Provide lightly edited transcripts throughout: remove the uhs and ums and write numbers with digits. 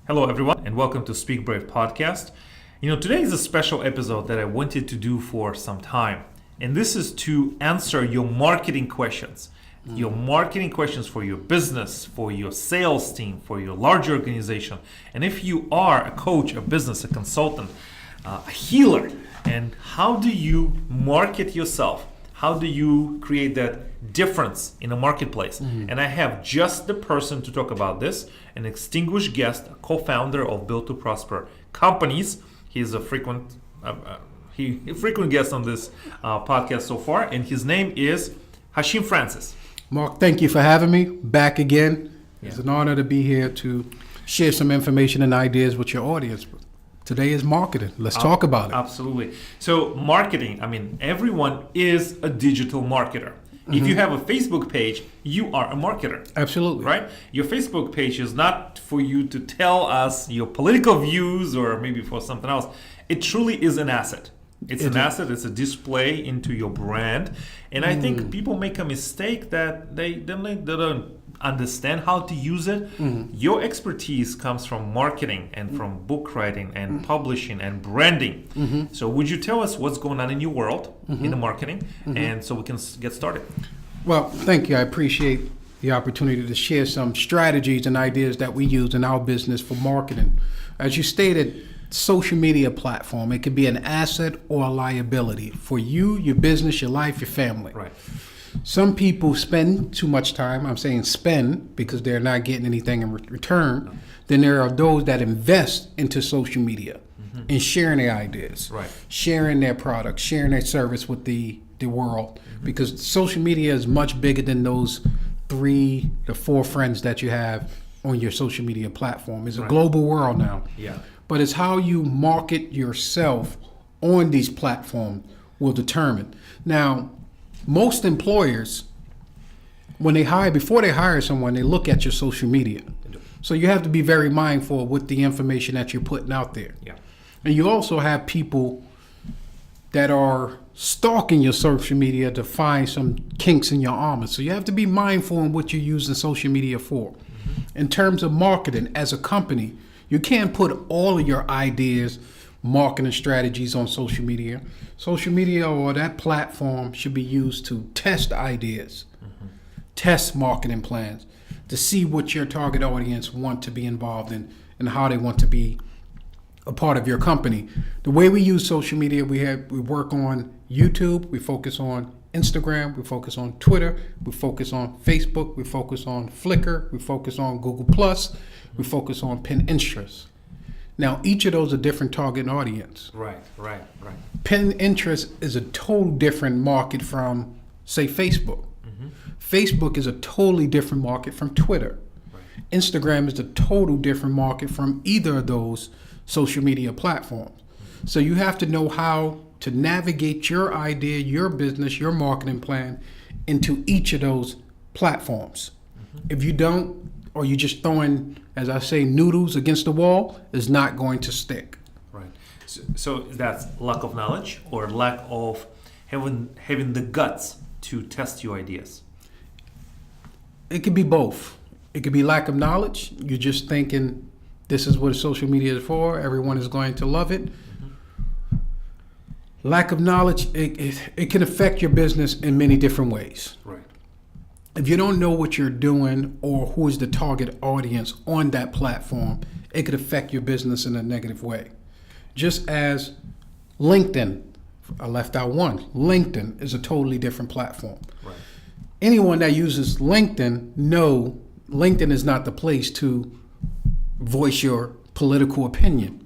Hello, everyone, and welcome to Speak Brave podcast. Today is a special episode that I wanted to do for some time, and this is to answer your marketing questions. Your marketing questions for your business, for your sales team, for your large organization. And if you are a coach, a business, a consultant, a healer, and how do you market yourself? How do you create that difference in a marketplace? And I have just the person to talk about this, an distinguished guest, a co-founder of Built to Prosper Companies. He's a frequent guest on this podcast so far, and his name is Hashim Francis. Mark, thank you for having me back again. It's an honor to be here to share some information and ideas with your audience. Today is marketing. Let's talk about it. Absolutely. So marketing, everyone is a digital marketer. If you have a Facebook page, you are a marketer. Absolutely. Right? Your Facebook page is not for you to tell us your political views or maybe for something else. It truly is an asset. It's an asset. It's a display into your brand. And I think people make a mistake that they don't understand how to use it. Your expertise comes from marketing and from book writing and publishing and branding. So would you tell us what's going on in your world in the marketing and so we can get started? Well, thank you. I appreciate the opportunity to share some strategies and ideas that we use in our business for marketing. As you stated, social media platform, it can be an asset or a liability for you, your business, your life, your family. Right. Some people spend too much time. I'm saying spend because they're not getting anything in return. No. Then there are those that invest into social media and sharing their ideas, sharing their products, sharing their service with the world. Because social media is much bigger than those 3 to 4 friends that you have on your social media platform. It's a global world now. Yeah. But it's how you market yourself on these platforms will determine. Now, most employers, before they hire someone, they look at your social media. So you have to be very mindful with the information that you're putting out there. Yeah. And you also have people that are stalking your social media to find some kinks in your armor. So you have to be mindful in what you're using social media for. In terms of marketing, as a company, you can't put all of your ideas, marketing strategies on social media. Social media or that platform should be used to test ideas, test marketing plans, to see what your target audience want to be involved in and how they want to be a part of your company. The way we use social media, we work on YouTube, we focus on Instagram, we focus on Twitter, we focus on Facebook, we focus on Flickr, we focus on Google+, we focus on Pinterest. Now, each of those are different target audience. Right. Pinterest is a total different market from, say, Facebook. Facebook is a totally different market from Twitter. Instagram is a total different market from either of those social media platforms. So you have to know how to navigate your idea, your business, your marketing plan into each of those platforms. If you don't, or you're just throwing, as I say, noodles against the wall, it's not going to stick. Right. So that's lack of knowledge or lack of having the guts to test your ideas? It could be both. It could be lack of knowledge. You're just thinking this is what social media is for. Everyone is going to love it. Lack of knowledge, it can affect your business in many different ways. Right. If you don't know what you're doing or who is the target audience on that platform, it could affect your business in a negative way. Just as LinkedIn, I left out one. LinkedIn is a totally different platform. Right. Anyone that uses LinkedIn know LinkedIn is not the place to voice your political opinion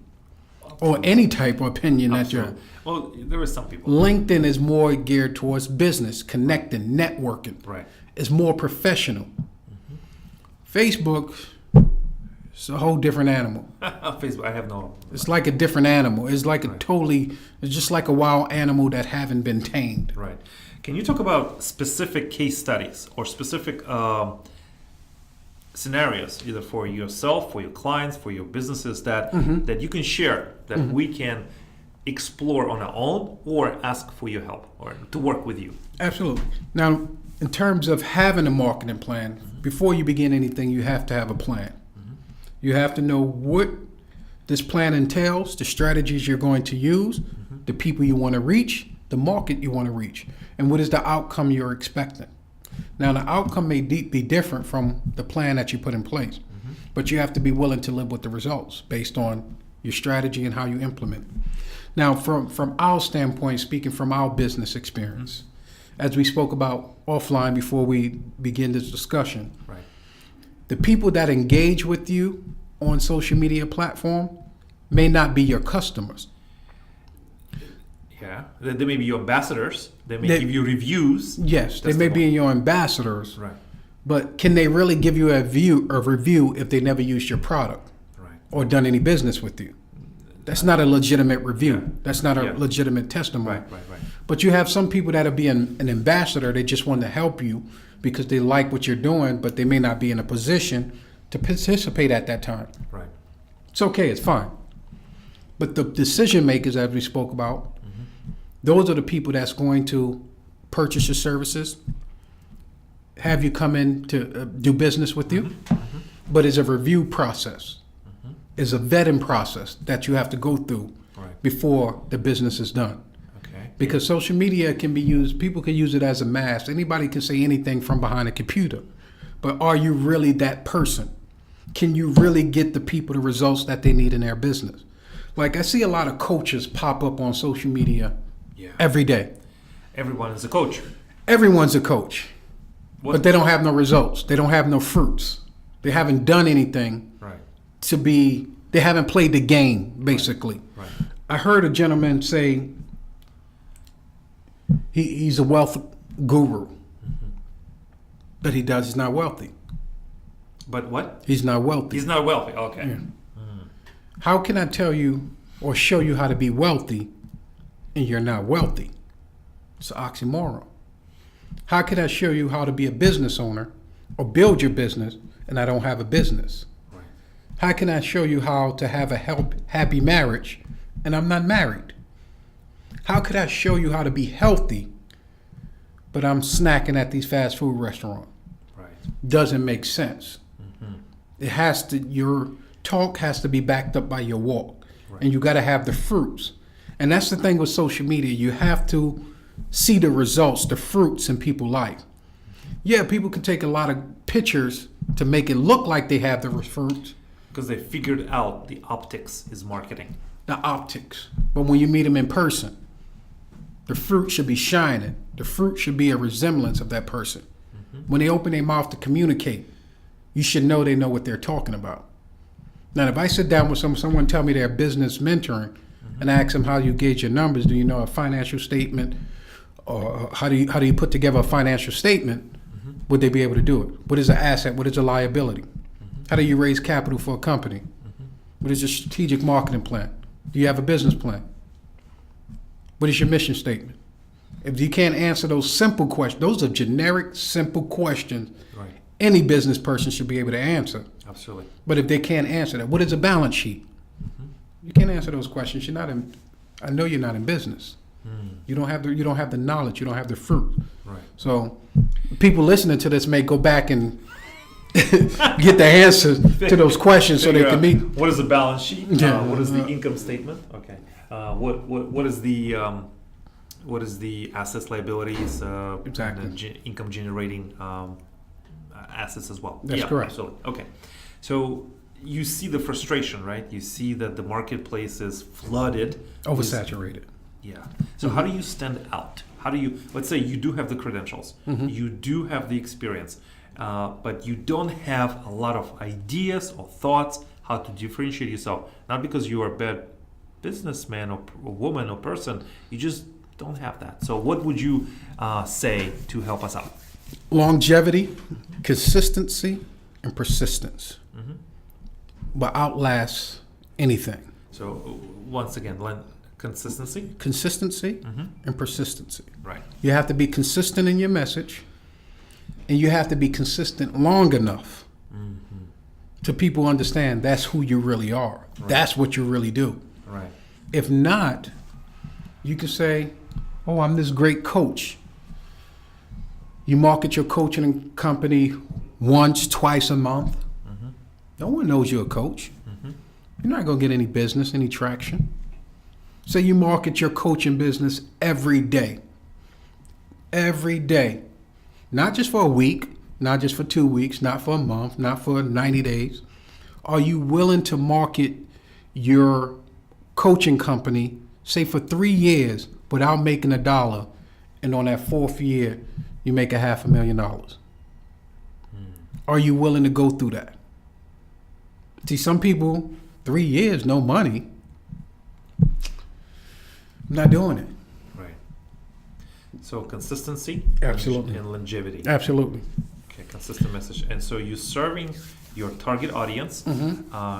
or any type of opinion that you're. Well, there are some people. LinkedIn is more geared towards business, connecting, networking. Right. It's more professional. Facebook, it's a whole different animal. Facebook, I have no. It's like a different animal. It's like it's just like a wild animal that haven't been tamed. Right. Can you talk about specific case studies or specific scenarios, either for yourself, for your clients, for your businesses that you can share, that we can explore on our own or ask for your help or to work with you? Absolutely. Now, in terms of having a marketing plan, before you begin anything, you have to have a plan. You have to know what this plan entails, the strategies you're going to use, the people you want to reach, the market you want to reach, and what is the outcome you're expecting. Now, the outcome may be different from the plan that you put in place, but you have to be willing to live with the results based on your strategy and how you implement it. Now, from our standpoint, speaking from our business experience, as we spoke about offline before we begin this discussion, Right. the people that engage with you on social media platform may not be your customers. Yeah. They may be your ambassadors. They may give you reviews. Yes, they That's may the be your ambassadors, Right. but can they really give you a review if they never used your product Right. or done any business with you? That's not a legitimate review. Yeah. That's not a Yeah. legitimate testimony. Right. But you have some people that'll be an ambassador. They just want to help you because they like what you're doing, but they may not be in a position to participate at that time. Right. It's okay. It's fine. But the decision makers, as we spoke about, those are the people that's going to purchase your services, have you come in to do business with you, but it's a review process. It's a vetting process that you have to go through Right. before the business is done. Okay. Because social media can be used, people can use it as a mask. Anybody can say anything from behind a computer. But are you really that person? Can you really get the people the results that they need in their business? Like, I see a lot of coaches pop up on social media Yeah. every day. Everyone is a coach. Everyone's a coach, but they don't have no results. They don't have no fruits. They haven't done anything Right. they haven't played the game, basically. Right. I heard a gentleman say he's a wealth guru, but he's not wealthy. But what? He's not wealthy. He's not wealthy. Okay. Yeah. How can I tell you or show you how to be wealthy and you're not wealthy? It's an oxymoron. How can I show you how to be a business owner or build your business and I don't have a business? Right. How can I show you how to have a happy marriage and I'm not married? How could I show you how to be healthy but I'm snacking at these fast food restaurants? Right. Doesn't make sense. It has to, your talk has to be backed up by your walk. Right. And you got to have the fruits. And that's the thing with social media. You have to see the results, the fruits in people's life. Yeah, people can take a lot of pictures to make it look like they have the fruits. Because they figured out the optics is marketing. The optics. But when you meet them in person, the fruit should be shining. The fruit should be a resemblance of that person. When they open their mouth to communicate, you should know they know what they're talking about. Now, if I sit down with someone tell me they're business mentoring, and I ask them how you gauge your numbers, do you know a financial statement, or how do you put together a financial statement? Would they be able to do it? What is an asset? What is a liability? How do you raise capital for a company? What is your strategic marketing plan? Do you have a business plan? What is your mission statement? If you can't answer those simple questions, those are generic, simple questions Right. any business person should be able to answer. Absolutely. But if they can't answer that, what is a balance sheet? You can't answer those questions. You're not in. I know you're not in business. You don't have the knowledge. You don't have the fruit. Right. So people listening to this may go back and get the answers to those questions so they Figure can out meet. what is the balance sheet? Yeah. What is the income statement? Okay. What is the assets, liabilities? Exactly. And the income generating assets as well. That's correct. Absolutely. Okay. So you see the frustration, right? You see that the marketplace is flooded. Oversaturated. Yeah. So how do you stand out? How do you, let's say you do have the credentials, you do have the experience, but you don't have a lot of ideas or thoughts how to differentiate yourself. Not because you are a bad businessman or woman or person, you just don't have that. So what would you say to help us out? Longevity, consistency, and persistence will outlast anything. So once again, consistency. Consistency and persistency. Right. You have to be consistent in your message, and you have to be consistent long enough to people understand that's who you really are. Right. That's what you really do. Right. If not, you can say, oh, I'm this great coach. You market your coaching company once, twice a month. No one knows you're a coach. You're not going to get any business, any traction. Say you market your coaching business every day. Every day. Not just for a week, not just for 2 weeks, not for a month, not for 90 days. Are you willing to market your coaching company, say for 3 years, without making $1, and on that 4th year, you make $500,000? Are you willing to go through that? See, some people, 3 years, no money. I'm not doing it. Right. So consistency, Absolutely. and longevity. Absolutely. Okay, consistent message. And so you're serving your target audience.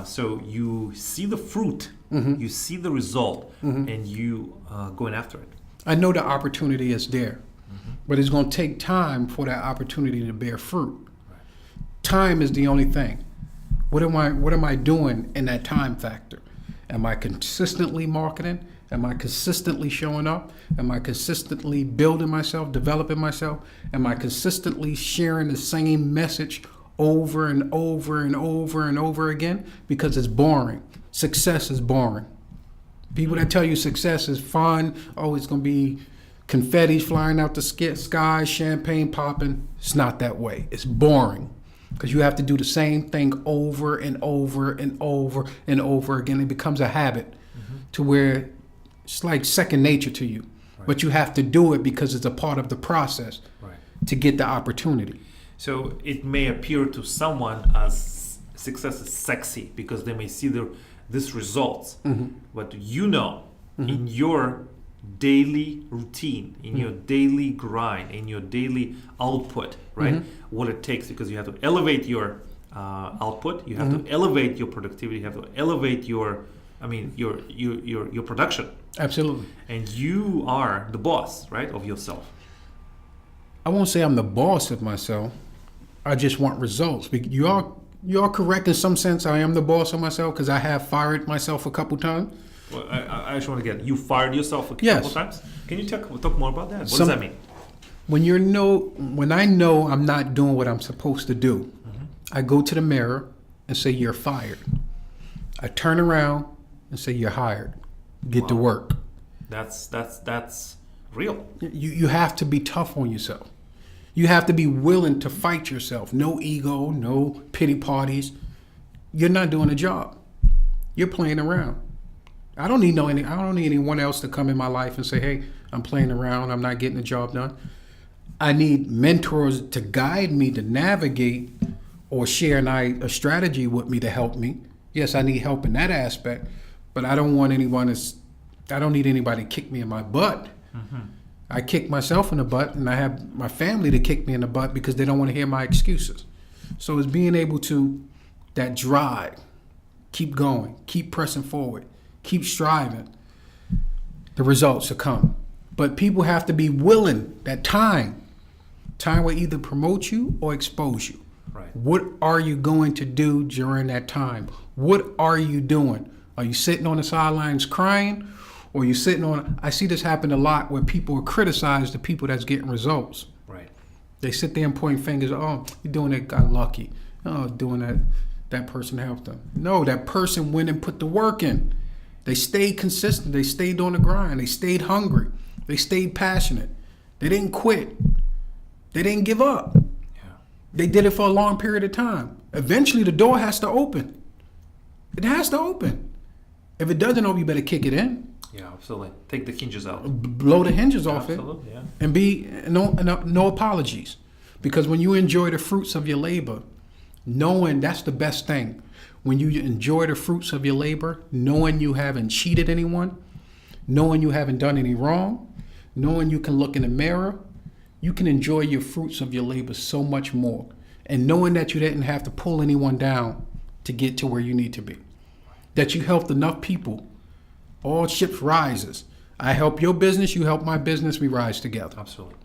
So you see the fruit, you see the result, and you going after it. I know the opportunity is there, but it's going to take time for that opportunity to bear fruit. Right. Time is the only thing. What am I doing in that time factor? Am I consistently marketing? Am I consistently showing up? Am I consistently building myself, developing myself? Am I consistently sharing the same message over and over and over and over again? Because it's boring. Success is boring. People that tell you success is fun, oh, it's going to be confetti flying out the sky, champagne popping. It's not that way. It's boring because you have to do the same thing over and over and over and over again. It becomes a habit to where it's like second nature to you. Right. But you have to do it because it's a part of the process to get the opportunity. So it may appear to someone as success is sexy because they may see this results, but in your daily routine, in your daily grind, in your daily output, right? What it takes, because you have to elevate your output, you have to elevate your productivity, you have to elevate your production. Absolutely. And you are the boss, right, of yourself. I won't say I'm the boss of myself. I just want results. You are correct in some sense. I am the boss of myself because I have fired myself a couple times. Well, I just want to get, you fired yourself a couple times? Can you talk more about that? What does that mean? When I know I'm not doing what I'm supposed to do, I go to the mirror and say, you're fired. I turn around and say, you're hired. Get to work. That's real. You have to be tough on yourself. You have to be willing to fight yourself. No ego, no pity parties. You're not doing a job. You're playing around. I don't need anyone else to come in my life and say, hey, I'm playing around, I'm not getting the job done. I need mentors to guide me, to navigate, or share a strategy with me to help me. Yes, I need help in that aspect, but I don't need anybody to kick me in my butt. I kick myself in the butt, and I have my family to kick me in the butt because they don't want to hear my excuses. So it's being able to, that drive, keep going, keep pressing forward, keep striving. The results will come. But people have to be willing, that time will either promote you or expose you. Right. What are you going to do during that time? What are you doing? Are you sitting on the sidelines crying? Or you sitting on, I see this happen a lot where people criticize the people that's getting results. Right. They sit there and point fingers, oh, you're doing that, got lucky. Oh, doing that person helped them. No, that person went and put the work in. They stayed consistent. They stayed on the grind. They stayed hungry. They stayed passionate. They didn't quit. They didn't give up. Yeah. They did it for a long period of time. Eventually, the door has to open. It has to open. If it doesn't open, you better kick it in. Yeah, absolutely. Take the hinges out. Blow the hinges off it. Absolutely, yeah. And be no apologies. Because when you enjoy the fruits of your labor, knowing that's the best thing. When you enjoy the fruits of your labor, knowing you haven't cheated anyone, knowing you haven't done any wrong, knowing you can look in the mirror, you can enjoy your fruits of your labor so much more. And knowing that you didn't have to pull anyone down to get to where you need to be. That you helped enough people. All ships rises. I help your business, you help my business, we rise together. Absolutely.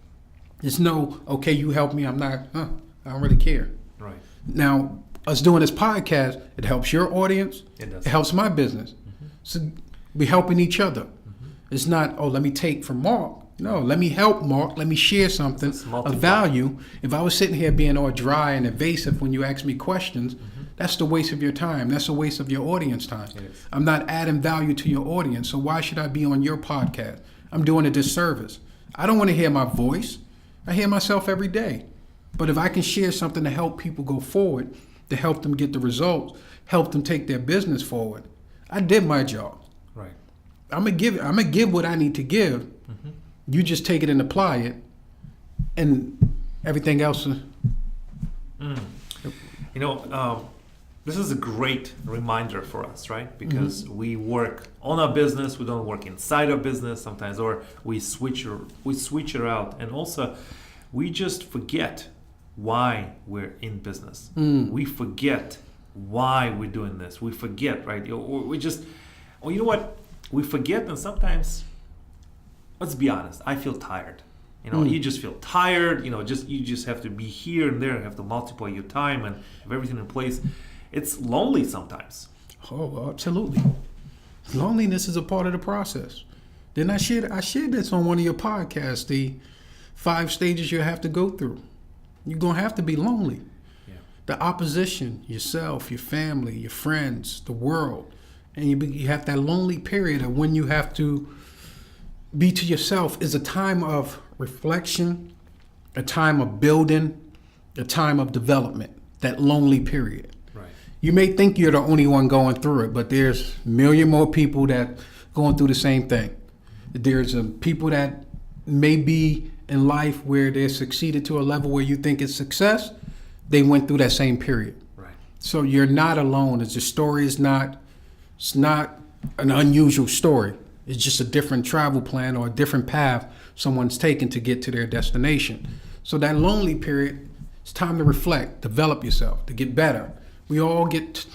It's no, okay, you help me, I don't really care. Right. Now, us doing this podcast, it helps your audience. It does. It helps my business. So we're helping each other. It's not, oh, let me take from Mark. No, let me help Mark. Let me share something of value. If I was sitting here being all dry and evasive when you ask me questions, That's the waste of your time. That's a waste of your audience time. It is. I'm not adding value to your audience, so why should I be on your podcast? I'm doing a disservice. I don't want to hear my voice. I hear myself every day. But if I can share something to help people go forward, to help them get the results, help them take their business forward, I did my job. Right. I'm gonna give what I need to give. Mm-hmm. You just take it and apply it, and everything else. You know, this is a great reminder for us, right? Because we work on our business, we don't work inside our business sometimes, or we switch it out, and also we just forget why we're in business. We forget why we're doing this. We forget, right? Or we just, or you know what? We forget, and sometimes, let's be honest, I feel tired. You know, you just feel tired. You know, you just have to be here and there, and have to multiply your time and have everything in place. It's lonely sometimes. Oh, absolutely. Loneliness is a part of the process. Then I shared this on one of your podcasts, the 5 stages you have to go through. You're going to have to be lonely. Yeah. The opposition, yourself, your family, your friends, the world. And you have that lonely period of when you have to be to yourself is a time of reflection, a time of building, a time of development, that lonely period. Right. You may think you're the only one going through it, but there's a million more people that going through the same thing. There's people that may be in life where they succeeded to a level where you think it's success. They went through that same period. Right. So you're not alone. The story is not, it's not an unusual story. It's just a different travel plan or a different path someone's taken to get to their destination. So that lonely period, it's time to reflect, develop yourself, to get better. We all get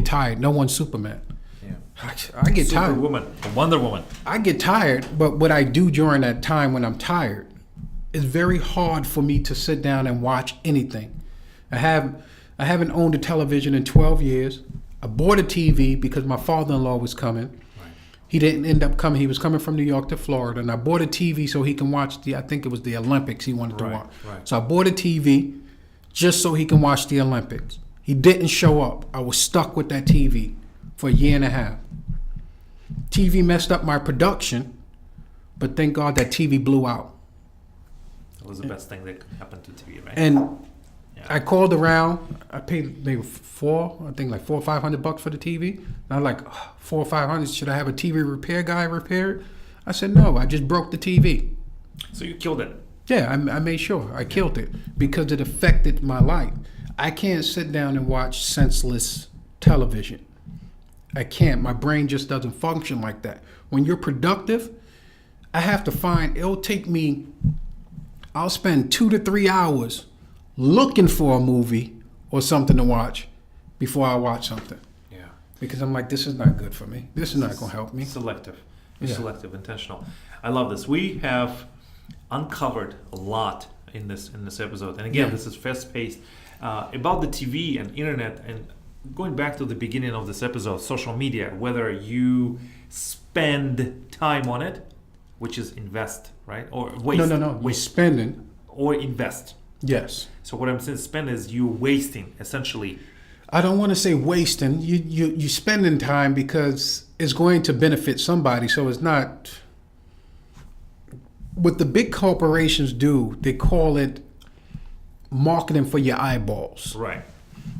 tired. No one's Superman. Yeah. I get tired. Superwoman, Wonder Woman. I get tired, but what I do during that time when I'm tired, it's very hard for me to sit down and watch anything. I haven't owned a television in 12 years. I bought a TV because my father-in-law was coming. He didn't end up coming. He was coming from New York to Florida, and I bought a TV so he can watch I think it was the Olympics he wanted to watch. Right. So I bought a TV just so he can watch the Olympics. He didn't show up. I was stuck with that TV for a year and a half. TV messed up my production, but thank God that TV blew out. That was the best thing that could happen to TV, right? And yeah. I called around. I paid maybe $400 or $500 for the TV. And I'm like, $400 or $500. Should I have a TV repair guy repair it? I said no. I just broke the TV. So you killed it. Yeah, I made sure I killed it because it affected my life. I can't sit down and watch senseless television. I can't. My brain just doesn't function like that. When you're productive, I have to find. It'll take me. I'll spend 2 to 3 hours looking for a movie or something to watch before I watch something. Yeah. Because I'm like, this is not good for me. This is not going to help me. Selective. Yeah. Selective, intentional. I love this. We have uncovered a lot in this episode. And again, this is fast-paced. About the TV and internet, and going back to the beginning of this episode, social media, whether you spend time on it, which is invest, right? Or waste. No. We're Waste. spending. Or invest. Yes. So what I'm saying spend is you wasting, essentially. I don't want to say wasting. You spending time because it's going to benefit somebody. So it's not. What the big corporations do, they call it marketing for your eyeballs. Right.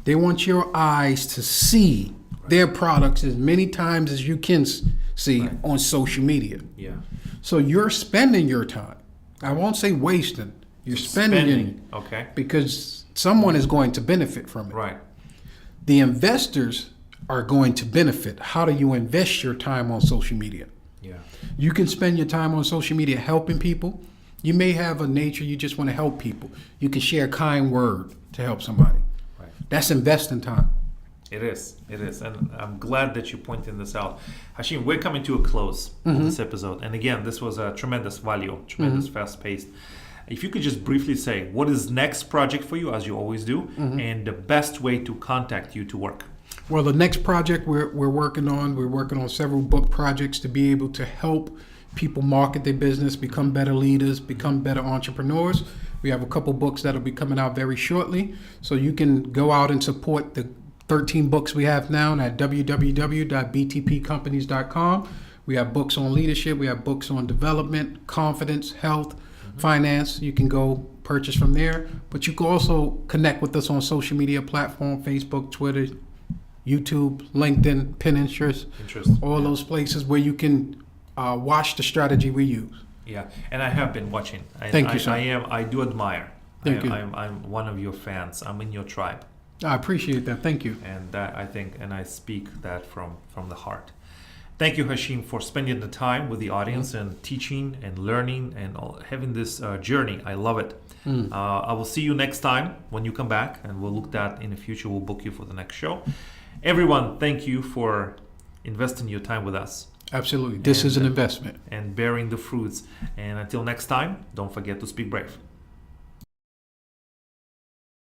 They want your eyes to see their products as many times as you can see on social media. Yeah. So you're spending your time. I won't say wasting. You're spending it. Okay. Because someone is going to benefit from it. Right. The investors are going to benefit. How do you invest your time on social media? Yeah. You can spend your time on social media helping people. You may have a nature you just want to help people. You can share a kind word to help somebody. Right. That's investing time. It is. And I'm glad that you pointed this out. Hashim, we're coming to a close of this episode. And again, this was a tremendous value, tremendous fast-paced. If you could just briefly say, what is next project for you, as you always do, and the best way to contact you to work? Well, the next project we're working on several book projects to be able to help people market their business, become better leaders, become better entrepreneurs. We have a couple books that'll be coming out very shortly, so you can go out and support the 13 books we have now at www.btpcompanies.com. We have books on leadership. We have books on development, confidence, health, finance. You can go purchase from there. But you can also connect with us on social media platform, Facebook, Twitter, YouTube, LinkedIn, Pinterest, all those places where you can watch the strategy we use. Yeah, and I have been watching. Thank you, sir. I do admire. Thank you. I'm one of your fans. I'm in your tribe. I appreciate that. Thank you. And that I think, and I speak that from the heart. Thank you, Hashim, for spending the time with the audience and teaching and learning and having this journey. I love it. I will see you next time when you come back, and we'll look at in the future. We'll book you for the next show. Everyone, thank you for investing your time with us. Absolutely. This is an investment. And bearing the fruits. And until next time, don't forget to speak brave.